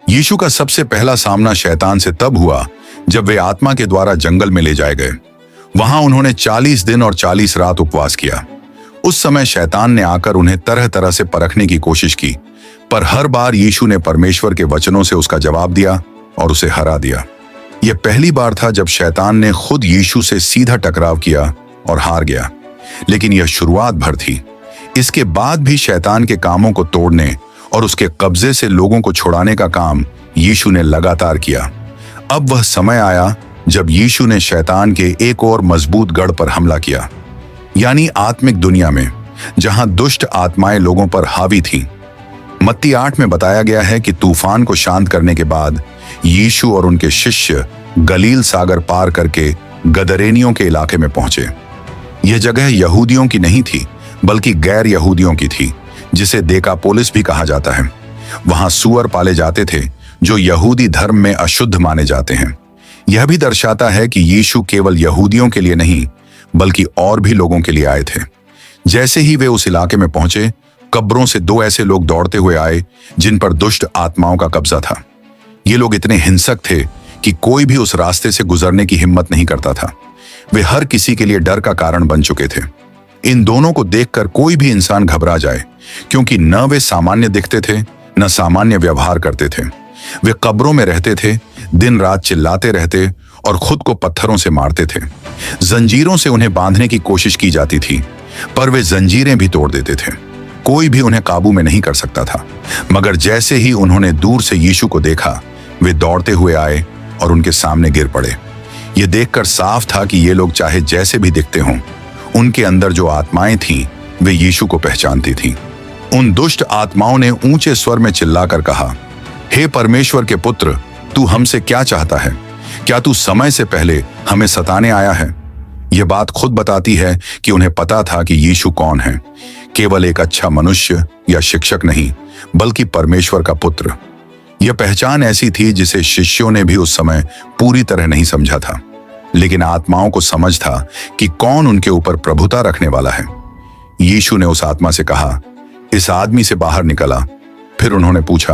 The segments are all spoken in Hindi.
यीशु का सबसे पहला सामना शैतान से तब हुआ जब वे आत्मा के द्वारा जंगल में ले जाए गए। वहां उन्होंने 40 दिन और 40 रात उपवास किया। उस समय शैतान ने आकर उन्हें तरह तरह से परखने की कोशिश की, पर हर बार यीशु ने परमेश्वर के वचनों से उसका जवाब दिया और उसे हरा दिया। यह पहली बार था जब शैतान ने खुद यीशु से सीधा टकराव किया और हार गया, लेकिन यह शुरुआत भर थी। इसके बाद भी शैतान के कामों को तोड़ने और उसके कब्जे से लोगों को छुड़ाने का काम यीशु ने लगातार किया। अब वह समय आया जब यीशु ने शैतान के एक और मजबूत गढ़ पर हमला किया, यानी आत्मिक दुनिया में, जहां दुष्ट आत्माएं लोगों पर हावी थीं। मत्ती 8 में बताया गया है कि तूफान को शांत करने के बाद यीशु और उनके शिष्य गलील सागर पार करके गदरेनियों के इलाके में पहुंचे। यह जगह यहूदियों की नहीं थी, बल्कि गैर यहूदियों की थी, जिसे देकापोलिस भी कहा जाता है। वहां सूअर पाले जाते थे जो यहूदी धर्म में अशुद्ध माने जाते हैं। यह भी दर्शाता है कि यीशु केवल यहूदियों के लिए नहीं, बल्कि और भी लोगों के लिए आए थे। जैसे ही वे उस इलाके में पहुंचे, कब्रों से 2 ऐसे लोग दौड़ते हुए आए जिन पर दुष्ट आत्माओं का कब्जा था। ये लोग इतने हिंसक थे कि कोई भी उस रास्ते से गुजरने की हिम्मत नहीं करता था। वे हर किसी के लिए डर का कारण बन चुके थे। इन दोनों को देखकर कोई भी इंसान घबरा जाए, क्योंकि न वे सामान्य दिखते थे, न सामान्य व्यवहार करते थे। वे कब्रों में रहते थे, दिन रात चिल्लाते रहते और खुद को पत्थरों से मारते थे। जंजीरों से उन्हें बांधने की कोशिश की जाती थी, पर वे जंजीरें भी तोड़ देते थे। कोई भी उन्हें काबू में नहीं कर सकता था। मगर जैसे ही उन्होंने दूर से यीशु को देखा, वे दौड़ते हुए आए और उनके सामने गिर पड़े। ये देखकर साफ था कि ये लोग चाहे जैसे भी दिखते हों, उनके अंदर जो आत्माएं थीं, वे यीशु को पहचानती थीं। उन दुष्ट आत्माओं ने ऊंचे स्वर में चिल्लाकर कहा, हे परमेश्वर के पुत्र, तू हमसे क्या चाहता है? क्या तू समय से पहले हमें सताने आया है? यह बात खुद बताती है कि उन्हें पता था कि यीशु कौन है। केवल एक अच्छा मनुष्य या शिक्षक नहीं, बल्कि परमेश्वर का पुत्र। यह पहचान ऐसी थी जिसे शिष्यों ने भी उस समय पूरी तरह नहीं समझा था, लेकिन आत्माओं को समझ था कि कौन उनके ऊपर प्रभुता रखने वाला है। यीशु ने उस आत्मा से कहा, इस आदमी से बाहर निकला। फिर उन्होंने पूछा,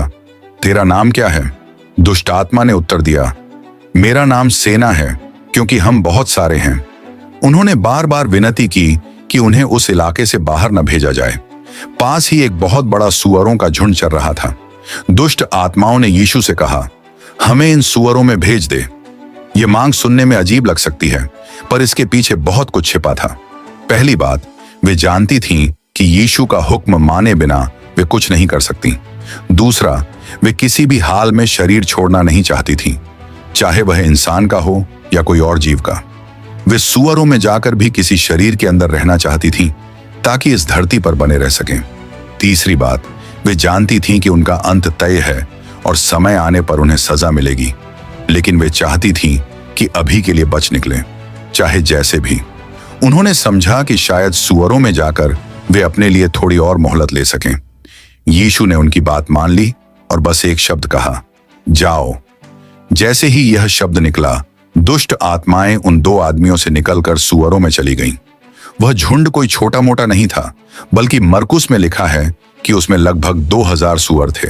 तेरा नाम क्या है? दुष्ट आत्मा ने उत्तर दिया, मेरा नाम सेना है, क्योंकि हम बहुत सारे हैं। उन्होंने बार बार विनती की कि उन्हें उस इलाके से बाहर न भेजा जाए। पास ही एक बहुत बड़ा सूअरों का झुंड चल रहा था। दुष्ट आत्माओं ने यीशु से कहा, हमें इन सूअरों में भेज दे। यह मांग सुनने में अजीब लग सकती है, पर इसके पीछे बहुत कुछ छिपा था। पहली बात, वे जानती थीं कि यीशु का हुक्म माने बिना वे कुछ नहीं कर सकती। दूसरा, वे किसी भी हाल में शरीर छोड़ना नहीं चाहती थीं, चाहे वह इंसान का हो या कोई और जीव का। वे सूअरों में जाकर भी किसी शरीर के अंदर रहना चाहती थीं, ताकि इस धरती पर बने रह सकें। तीसरी बात, वे जानती थीं कि उनका अंत तय है और समय आने पर उन्हें सजा मिलेगी, लेकिन वे चाहती थीं कि अभी के लिए बच निकलें, चाहे जैसे भी। उन्होंने समझा कि शायद सूअरों में जाकर वे अपने लिए थोड़ी और मोहलत ले सकें। यीशु ने उनकी बात मान ली और बस एक शब्द कहा, जाओ। जैसे ही यह शब्द निकला, दुष्ट आत्माएं उन 2 आदमियों से निकलकर सूअरों में चली गईं। वह झुंड कोई छोटा मोटा नहीं था, बल्कि मरकुस में लिखा है कि उसमें लगभग 2000 सूअर थे।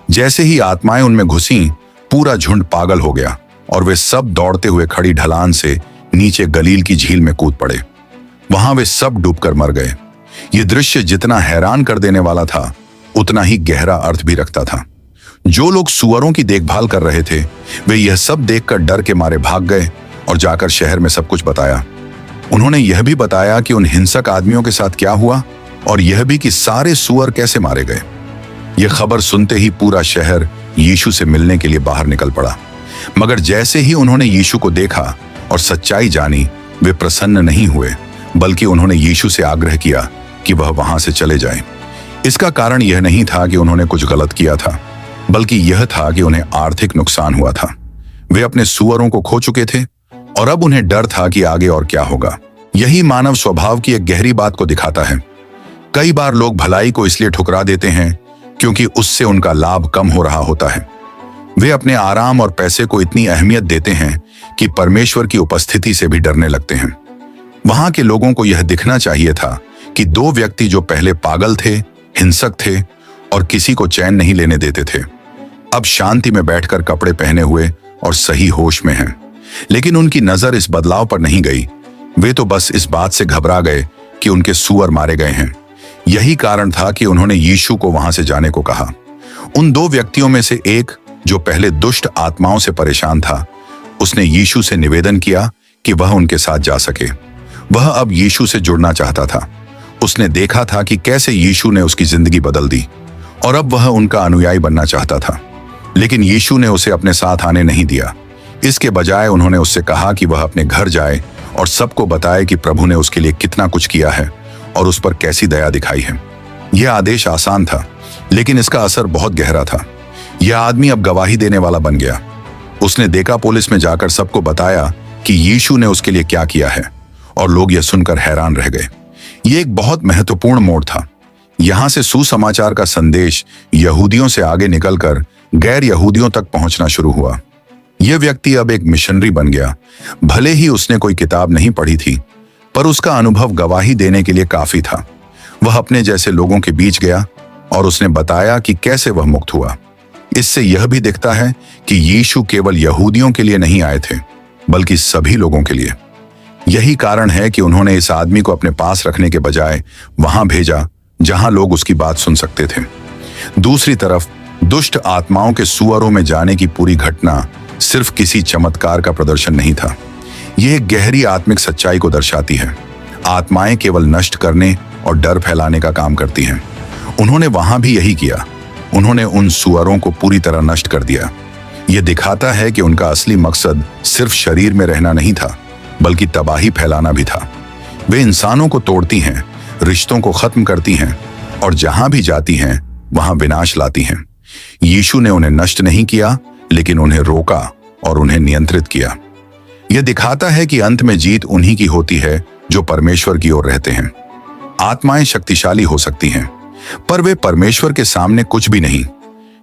जैसे ही आत्माएं उनमें घुसीं, पूरा झुंड पागल हो गया और वे सब दौड़ते हुए खड़ी ढलान से नीचे गलील की झील में कूद पड़े। वहां वे सब डूबकर मर गए। यह दृश्य जितना हैरान कर देने वाला था, उतना ही गहरा अर्थ भी रखता था। जो लोग सूअरों की देखभाल कर रहे थे, वे यह सब देखकर डर के मारे भाग गए और जाकर शहर में सब कुछ बताया। उन्होंने यह भी बताया कि उन हिंसक आदमियों के साथ क्या हुआ और यह भी कि सारे सूअर कैसे मारे गए। यह खबर सुनते ही पूरा शहर यीशु से मिलने के लिए बाहर निकल पड़ा। मगर जैसे ही उन्होंने यीशु को देखा और सच्चाई जानी, वे प्रसन्न नहीं हुए, बल्कि उन्होंने यीशु से आग्रह किया कि वह वहां से चले जाएं। इसका कारण यह नहीं था कि उन्होंने कुछ गलत किया था, बल्कि यह था कि उन्हें आर्थिक नुकसान हुआ था। वे अपने सूअरों को खो चुके थे और अब उन्हें डर था कि आगे और क्या होगा। यही मानव स्वभाव की एक गहरी बात को दिखाता है। कई बार लोग भलाई को इसलिए ठुकरा देते हैं क्योंकि उससे उनका लाभ कम हो रहा होता है। वे अपने आराम और पैसे को इतनी अहमियत देते हैं कि परमेश्वर की उपस्थिति से भी डरने लगते हैं। वहां के लोगों को यह दिखना चाहिए था कि दो व्यक्ति जो पहले पागल थे, हिंसक थे और किसी को चैन नहीं लेने देते थे, अब शांति में बैठकर कपड़े पहने हुए और सही होश में हैं। लेकिन उनकी नजर इस बदलाव पर नहीं गई। वे तो बस इस बात से घबरा गए कि उनके सूअर मारे गए हैं। यही कारण था कि उन्होंने यीशु को वहां से जाने को कहा। उन दो व्यक्तियों में से एक, जो पहले दुष्ट आत्माओं से परेशान था, उसने यीशु से निवेदन किया कि वह उनके साथ जा सके। वह अब यीशु से जुड़ना चाहता था। उसने देखा था कि कैसे यीशु ने उसकी जिंदगी बदल दी और अब वह उनका अनुयायी बनना चाहता था। लेकिन यीशु ने उसे अपने साथ आने नहीं दिया। इसके बजाय उन्होंने उससे कहा कि वह अपने घर जाए और सबको बताए कि प्रभु ने उसके लिए कितना कुछ किया है और उस पर कैसी दया दिखाई है। यह आदेश आसान था, लेकिन इसका असर बहुत गहरा था। यह आदमी अब गवाही देने वाला बन गया। उसने डेकापोलिस में जाकर सबको बताया कि यीशु ने उसके लिए क्या किया है और लोग यह सुनकर हैरान रह गए। यह एक बहुत महत्वपूर्ण मोड़ था। यहां से सुसमाचार का संदेश यहूदियों से आगे निकलकर गैर यहूदियों तक पहुंचना शुरू हुआ। यह व्यक्ति अब एक मिशनरी बन गया। भले ही उसने कोई किताब नहीं पढ़ी थी, पर उसका अनुभव गवाही देने के लिए काफी था। वह अपने जैसे लोगों के बीच गया और उसने बताया कि कैसे वह मुक्त हुआ। इससे यह भी दिखता है कि यीशु केवल यहूदियों के लिए नहीं आए थे, बल्कि सभी लोगों के लिए। यही कारण है कि उन्होंने इस आदमी को अपने पास रखने के बजाय वहां भेजा जहां लोग उसकी बात सुन सकते थे। दूसरी तरफ दुष्ट आत्माओं के सुअरों में जाने की पूरी घटना सिर्फ किसी चमत्कार का प्रदर्शन नहीं था। यह एक गहरी आत्मिक सच्चाई को दर्शाती है। आत्माएं केवल नष्ट करने और डर फैलाने का काम करती हैं। उन्होंने वहां भी यही किया। उन्होंने उन सुअरों को पूरी तरह नष्ट कर दिया। यह दिखाता है कि उनका असली मकसद सिर्फ शरीर में रहना नहीं था, बल्कि तबाही फैलाना भी था। वे इंसानों को तोड़ती हैं, रिश्तों को खत्म करती हैं और जहां भी जाती हैं वहां विनाश लाती हैं। यीशु ने उन्हें नष्ट नहीं किया, लेकिन उन्हें रोका और उन्हें नियंत्रित किया। यह दिखाता है कि अंत में जीत उन्हीं की होती है जो परमेश्वर की ओर रहते हैं। आत्माएं शक्तिशाली हो सकती हैं, पर वे परमेश्वर के सामने कुछ भी नहीं।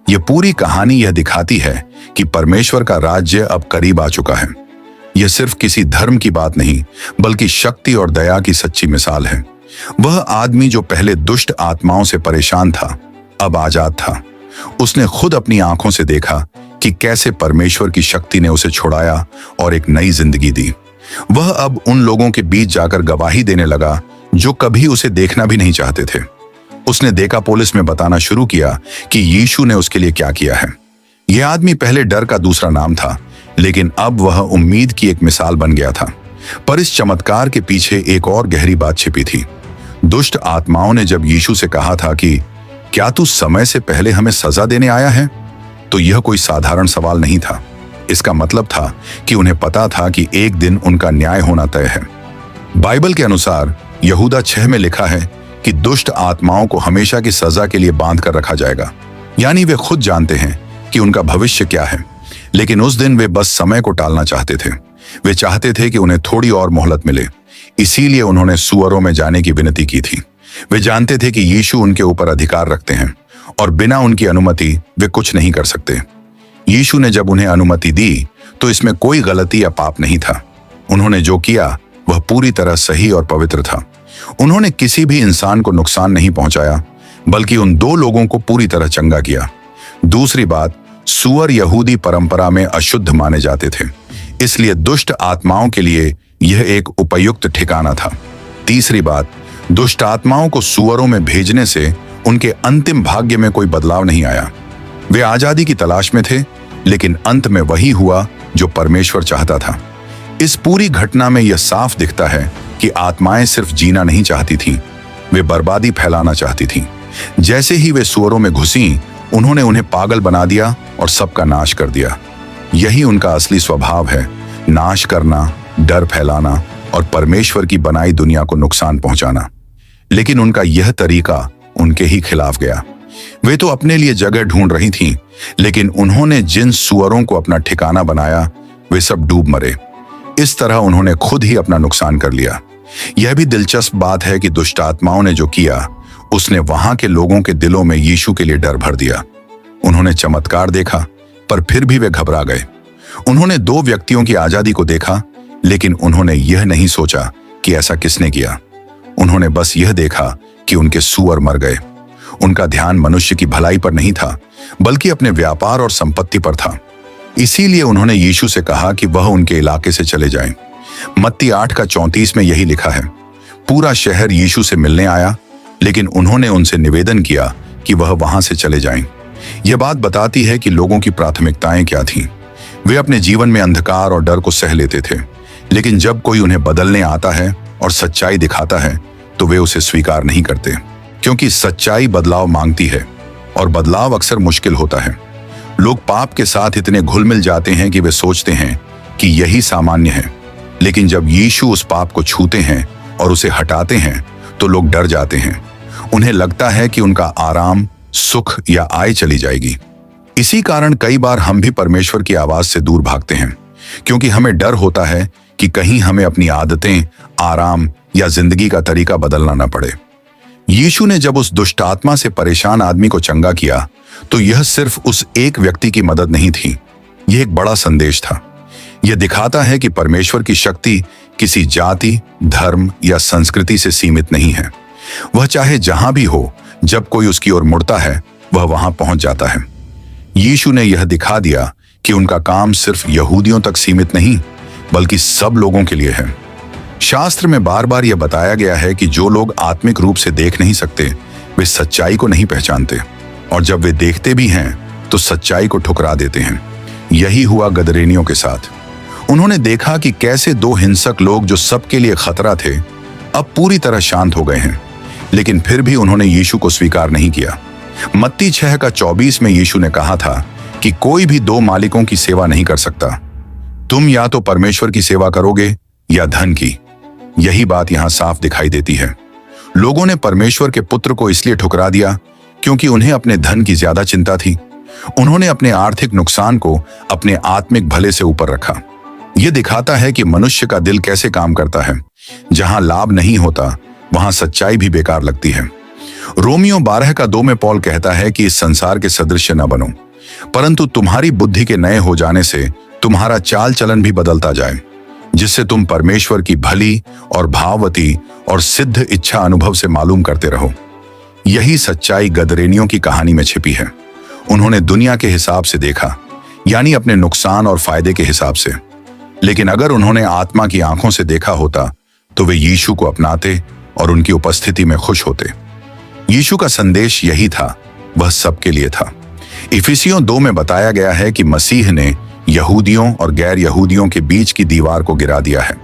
यह पूरी कहानी यह दिखाती है कि परमेश्वर का राज्य अब करीब आ चुका है। यह सिर्फ किसी धर्म की बात नहीं, बल्कि शक्ति और दया की सच्ची मिसाल है। वह आदमी जो पहले दुष्ट आत्माओं से परेशान था, अब आजाद था। उसने खुद अपनी आंखों से देखा कि कैसे परमेश्वर की शक्ति ने उसे छुड़ाया और एक नई जिंदगी दी। वह अब उन लोगों के बीच जाकर गवाही देने लगा जो कभी उसे देखना भी नहीं चाहते थे। उसने डेकापोलिस में बताना शुरू किया कि यीशु ने उसके लिए क्या किया है। यह आदमी पहले डर का दूसरा नाम था, लेकिन अब वह उम्मीद की एक मिसाल बन गया था। पर इस चमत्कार के पीछे एक और गहरी बात छिपी थी। दुष्ट आत्माओं ने जब यीशु से कहा था कि क्या तू समय से पहले हमें सजा देने आया है, तो यह कोई साधारण सवाल नहीं था। इसका मतलब था कि उन्हें पता था कि एक दिन उनका न्याय होना तय है। बाइबल के अनुसार यहूदा 6 में लिखा है कि दुष्ट आत्माओं को हमेशा की सजा के लिए बांध कर रखा जाएगा। यानी वे खुद जानते हैं कि उनका भविष्य क्या है, लेकिन उस दिन वे बस समय को टालना चाहते थे। वे चाहते थे कि उन्हें थोड़ी और मोहलत मिले। इसीलिए उन्होंने सुअरों में जाने की विनती की थी। वे जानते थे कि यीशु उनके ऊपर अधिकार रखते हैं और बिना उनकी अनुमति वे कुछ नहीं कर सकते। यीशु ने जब उन्हें अनुमति दी तो इसमें कोई गलती या पाप नहीं था। उन्होंने जो किया वह पूरी तरह सही और पवित्र था। उन्होंने किसी भी इंसान को नुकसान नहीं पहुंचाया, बल्कि उन दो लोगों को पूरी तरह चंगा किया। दूसरी बात, सुअर यहूदी परंपरा में अशुद्ध माने जाते थे, इसलिए दुष्ट आत्माओं के लिए यह एक उपयुक्त ठिकाना था। तीसरी बात, दुष्ट आत्माओं को सुअरों में भेजने से उनके अंतिम भाग्य में कोई बदलाव नहीं आया। वे आजादी की तलाश में थे, लेकिन अंत में वही हुआ जो परमेश्वर चाहता था। इस पूरी घटना में यह साफ दिखता है कि आत्माएं सिर्फ जीना नहीं चाहती थीं, वे बर्बादी फैलाना चाहती थीं। जैसे ही वे सुअरों में घुसी, उन्होंने उन्हें पागल बना दिया और सबका नाश कर दिया। यही उनका असली स्वभाव है, नाश करना, डर फैलाना और परमेश्वर की बनाई दुनिया को नुकसान पहुंचाना। लेकिन उनका यह तरीका उनके ही खिलाफ गया। वे तो अपने लिए जगह ढूंढ रही थीं, लेकिन उन्होंने जिन सुअरों को अपना ठिकाना बनाया वे सब डूब मरे। इस तरह उन्होंने खुद ही अपना नुकसान कर लिया। यह भी दिलचस्प बात है कि दुष्ट आत्माओं ने जो किया, उसने वहां के लोगों के दिलों में यीशु के लिए डर भर दिया। उन्होंने चमत्कार देखा, पर फिर भी वे घबरा गए। उन्होंने दो व्यक्तियों की आजादी को देखा, लेकिन उन्होंने यह नहीं सोचा कि ऐसा किसने किया। उन्होंने बस यह देखा कि उनके सूअर मर गए। उनका ध्यान मनुष्य की भलाई पर नहीं था, बल्कि अपने व्यापार और संपत्ति पर था। इसीलिए उन्होंने यीशु से कहा कि वह उनके इलाके से चले जाएं। मत्ती 8:34 में यही लिखा है। पूरा शहर यीशु से मिलने आया, लेकिन उन्होंने उनसे निवेदन किया कि वह वहां से चले जाएं। यह बात बताती है कि लोगों की प्राथमिकताएं क्या थीं। वे अपने जीवन में अंधकार और डर को सह लेते थे, लेकिन जब कोई उन्हें बदलने आता है और सच्चाई दिखाता है तो वे उसे स्वीकार नहीं करते, क्योंकि सच्चाई बदलाव मांगती है और बदलाव अक्सर मुश्किल होता है। लोग पाप के साथ इतने घुल मिल जाते हैं कि वे सोचते हैं कि यही सामान्य है, लेकिन जब यीशु उस पाप को छूते हैं और उसे हटाते हैं तो लोग डर जाते हैं। उन्हें लगता है कि उनका आराम, सुख या आय चली जाएगी। इसी कारण कई बार हम भी परमेश्वर की आवाज से दूर भागते हैं, क्योंकि हमें डर होता है कि कहीं हमें अपनी आदतें, आराम या जिंदगी का तरीका बदलना न पड़े। यीशु ने जब उस दुष्ट आत्मा से परेशान आदमी को चंगा किया तो यह सिर्फ उस एक व्यक्ति की मदद नहीं थी, यह एक बड़ा संदेश था। यह दिखाता है कि परमेश्वर की शक्ति किसी जाति, धर्म या संस्कृति से सीमित नहीं है। वह चाहे जहां भी हो, जब कोई उसकी ओर मुड़ता है वह वहां पहुंच जाता है। यीशु ने यह दिखा दिया कि उनका काम सिर्फ यहूदियों तक सीमित नहीं, बल्कि सब लोगों के लिए है। शास्त्र में बार बार यह बताया गया है कि जो लोग आत्मिक रूप से देख नहीं सकते वे सच्चाई को नहीं पहचानते, और जब वे देखते भी हैं तो सच्चाई को ठुकरा देते हैं। यही हुआ गदरेनियों के साथ। उन्होंने देखा कि कैसे दो हिंसक लोग जो सबके लिए खतरा थे अब पूरी तरह शांत हो गए हैं, लेकिन फिर भी उन्होंने यीशु को स्वीकार नहीं किया। मत्ती 6:24 में यीशु ने कहा था कि कोई भी दो मालिकों की सेवा नहीं कर सकता। तुम या तो परमेश्वर की सेवा करोगे या धन की। यही बात यहां साफ दिखाई देती है। लोगों ने परमेश्वर के पुत्र को इसलिए ठुकरा दिया क्योंकि उन्हें अपने धन की ज्यादा चिंता थी। उन्होंने अपने आर्थिक नुकसान को अपने आत्मिक भले से ऊपर रखा। यह दिखाता है कि मनुष्य का दिल कैसे काम करता है। जहां लाभ नहीं होता वहां सच्चाई भी बेकार लगती है। रोमियो 12:2 में पौल कहता है कि इस संसार के सदृश न बनो, परंतु तुम्हारी बुद्धि के नए हो जाने से तुम्हारा चाल चलन भी बदलता जाए, जिससे तुम परमेश्वर की भली और भाववती और सिद्ध इच्छा अनुभव से मालूम करते रहो। यही सच्चाई गदरेनियों की कहानी में छिपी है। उन्होंने दुनिया के हिसाब से देखा, यानी अपने नुकसान और फायदे के हिसाब से, लेकिन अगर उन्होंने आत्मा की आंखों से देखा होता तो वे यीशु को अपनाते और उनकी उपस्थिति में खुश होते। यीशु का संदेश यही था, वह सबके लिए था। इफिसियों 2 में बताया गया है कि मसीह ने यहूदियों और गैर यहूदियों के बीच की दीवार को गिरा दिया है।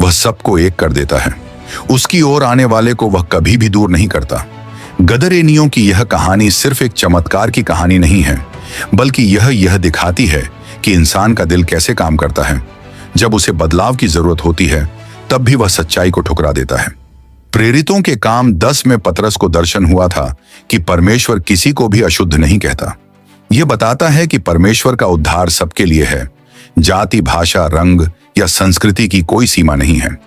वह सबको एक कर देता है। उसकी ओर आने वाले को वह कभी भी दूर नहीं करता। गदरेनियों की यह कहानी सिर्फ एक चमत्कार की कहानी नहीं है, बल्कि यह दिखाती है कि इंसान का दिल कैसे काम करता है। जब उसे बदलाव की जरूरत होती है तब भी वह सच्चाई को ठुकरा देता है। प्रेरितों के काम 10 में पतरस को दर्शन हुआ था कि परमेश्वर किसी को भी अशुद्ध नहीं कहता। यह बताता है कि परमेश्वर का उद्धार सबके लिए है। जाति, भाषा, रंग या संस्कृति की कोई सीमा नहीं है।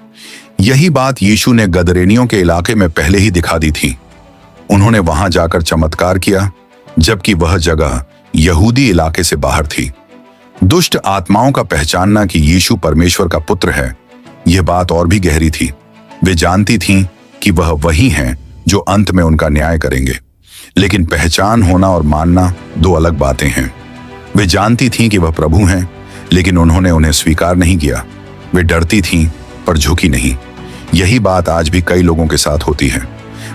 यही बात यीशु ने गदरेनियों के इलाके में पहले ही दिखा दी थी। उन्होंने वहां जाकर चमत्कार किया, जबकि वह जगह यहूदी इलाके से बाहर थी। दुष्ट आत्माओं का पहचानना कि यीशु परमेश्वर का पुत्र है, यह बात और भी गहरी थी। वे जानती थीं कि वह वही हैं जो अंत में उनका न्याय करेंगे, लेकिन पहचान होना और मानना दो अलग बातें हैं। वे जानती थीं कि वह प्रभु हैं, लेकिन उन्होंने उन्हें स्वीकार नहीं किया। वे डरती थीं पर झुकी नहीं। यही बात आज भी कई लोगों के साथ होती है।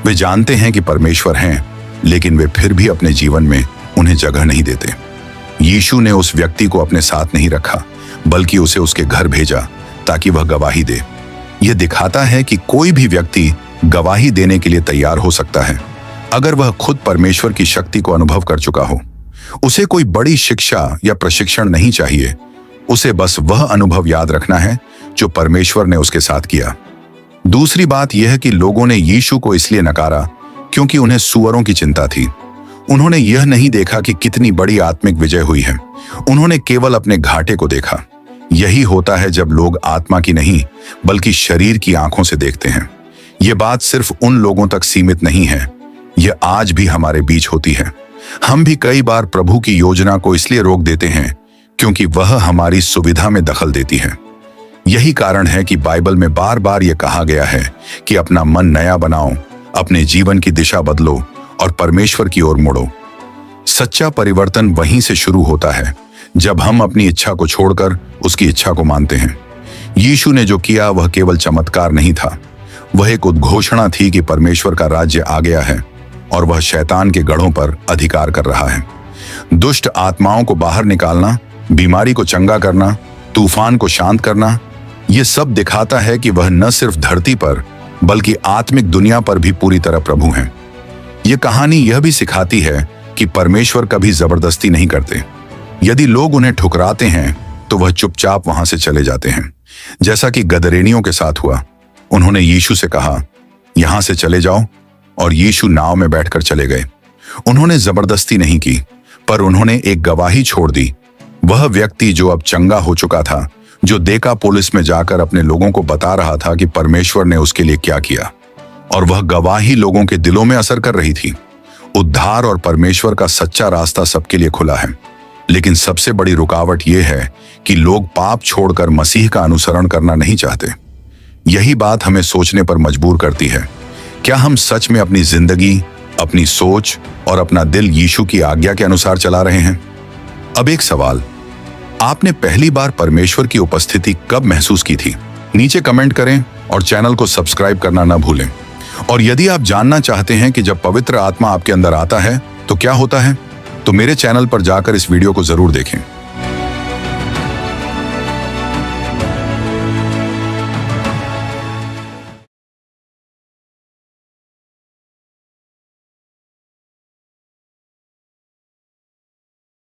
वे जानते हैं कि परमेश्वर हैं, लेकिन वे फिर भी अपने जीवन में उन्हें जगह नहीं देते। यीशु ने उस व्यक्ति को अपने साथ नहीं रखा, बल्कि उसे उसके घर भेजा ताकि वह गवाही दे। यह दिखाता है कि कोई भी व्यक्ति गवाही देने के लिए तैयार हो सकता है अगर वह खुद परमेश्वर की शक्ति को अनुभव कर चुका हो। उसे कोई बड़ी शिक्षा या प्रशिक्षण नहीं चाहिए। उसे बस वह अनुभव याद रखना है जो परमेश्वर ने उसके साथ किया। दूसरी बात यह है कि लोगों ने यीशु को इसलिए नकारा क्योंकि उन्हें सूअरों की चिंता थी। उन्होंने यह नहीं देखा कि कितनी बड़ी आत्मिक विजय हुई है। उन्होंने केवल अपने घाटे को देखा। यही होता है जब लोग आत्मा की नहीं बल्कि शरीर की आंखों से देखते हैं। यह बात सिर्फ उन लोगों तक सीमित नहीं है, यह आज भी हमारे बीच होती है। हम भी कई बार प्रभु की योजना को इसलिए रोक देते हैं क्योंकि वह हमारी सुविधा में दखल देती है। यही कारण है कि बाइबल में बार बार यह कहा गया है कि अपना मन नया बनाओ, अपने जीवन की दिशा बदलो और परमेश्वर की ओर मुड़ो। सच्चा परिवर्तन वहीं से शुरू होता है जब हम अपनी इच्छा को छोड़कर उसकी इच्छा को मानते हैं। यीशु ने जो किया वह केवल चमत्कार नहीं था, वह एक उद्घोषणा थी कि परमेश्वर का राज्य आ गया है और वह शैतान के गढ़ों पर अधिकार कर रहा है। दुष्ट आत्माओं को बाहर निकालना, बीमारी को चंगा करना, तूफान को शांत करना, यह सब दिखाता है कि वह न सिर्फ धरती पर बल्कि आत्मिक दुनिया पर भी पूरी तरह प्रभु हैं। यह कहानी यह भी सिखाती है कि परमेश्वर कभी जबरदस्ती नहीं करते। यदि लोग उन्हें ठुकराते हैं तो वह चुपचाप वहां से चले जाते हैं, जैसा कि गदरेनियों के साथ हुआ। उन्होंने यीशु से कहा, यहां से चले जाओ, और यीशु नाव में बैठकर चले गए। उन्होंने जबरदस्ती नहीं की, पर उन्होंने एक गवाही छोड़ दी। वह व्यक्ति जो अब चंगा हो चुका था, जो देकापोलिस में जाकर अपने लोगों को बता रहा था कि परमेश्वर ने उसके लिए क्या किया, और वह गवाही लोगों के दिलों में असर कर रही थी। उद्धार और परमेश्वर का सच्चा रास्ता सबके लिए खुला है, लेकिन सबसे बड़ी रुकावट यह है कि लोग पाप छोड़कर मसीह का अनुसरण करना नहीं चाहते। यही बात हमें सोचने पर मजबूर करती है, क्या हम सच में अपनी जिंदगी, अपनी सोच और अपना दिल यीशु की आज्ञा के अनुसार चला रहे हैं? अब एक सवाल, आपने पहली बार परमेश्वर की उपस्थिति कब महसूस की थी? नीचे कमेंट करें और चैनल को सब्सक्राइब करना न भूलें। और यदि आप जानना चाहते हैं कि जब पवित्र आत्मा आपके अंदर आता है तो क्या होता है, तो मेरे चैनल पर जाकर इस वीडियो को जरूर देखें।